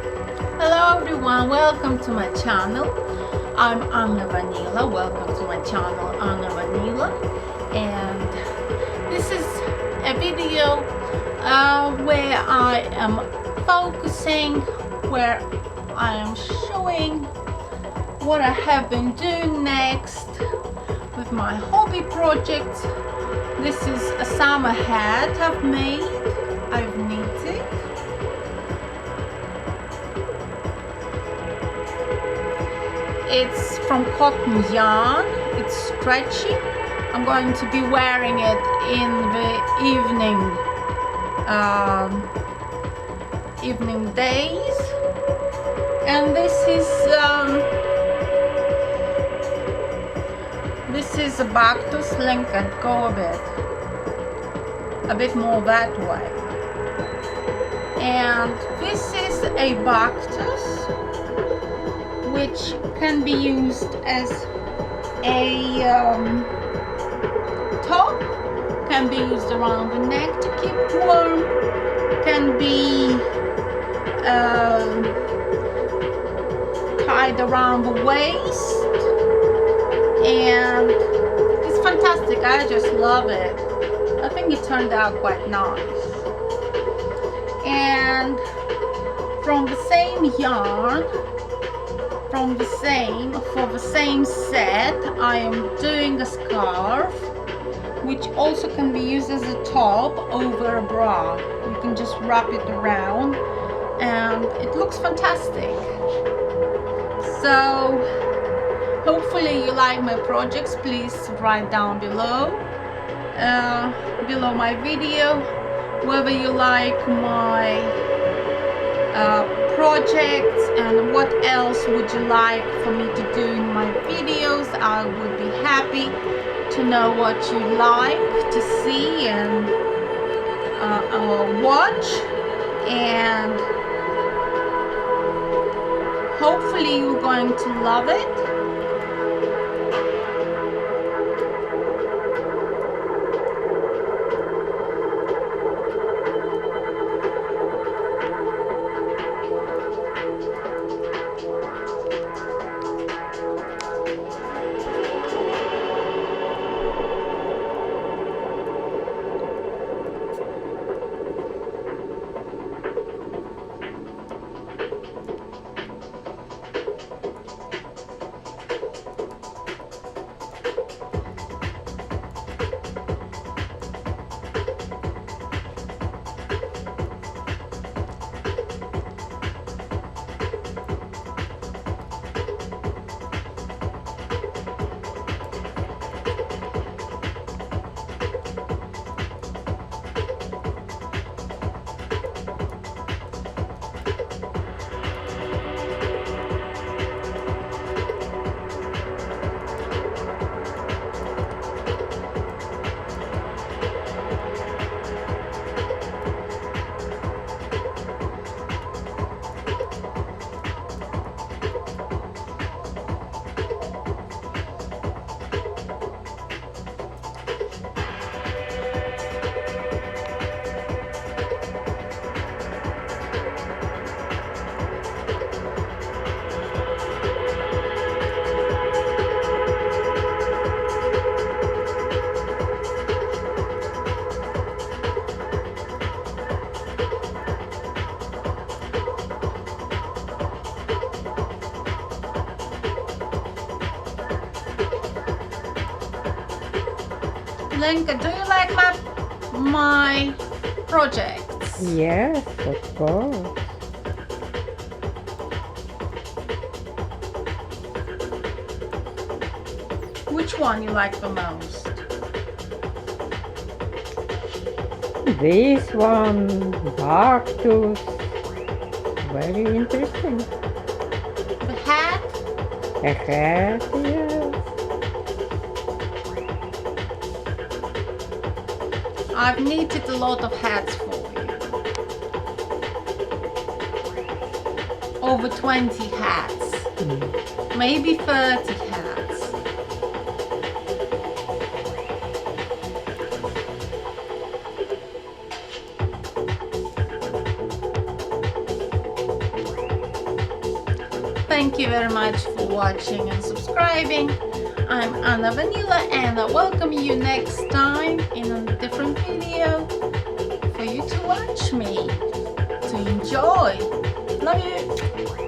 Hello everyone, welcome to my channel. I'm Anna Vanila. Welcome to my channel, Anna Vanila. And this is a video where I am focusing, where I am showing what I have been doing next with my hobby projects. This is a summer hat I've made, I've knitted. It's from cotton yarn, it's stretchy. I'm going to be wearing it in the evening days. And this is a Bactus link and go a bit more that way. And this is a Bactus which can be used as a top, can be used around the neck to keep warm, can be tied around the waist, and it's fantastic. I just love it. I think it turned out quite nice. And from the same yarn, for the same set, I am doing a scarf which also can be used as a top over a bra. You can just wrap it around and it looks fantastic. So hopefully you like my projects. Please write down below my video whether you like my projects and what else would you like for me to do in my videos. I would be happy to know what you like to see and watch, and hopefully you're going to love it. Lenka, do you like my projects? Yes, of course. Which one you like the most? This one, Bactus, very interesting. The hat? A hat, yes. I've knitted a lot of hats for you. Over 20 hats. Maybe 30 hats. thank you very much for watching and subscribing. I'm Anna Vanila, and I welcome you next time in a different video for you to watch me, to enjoy. Love you.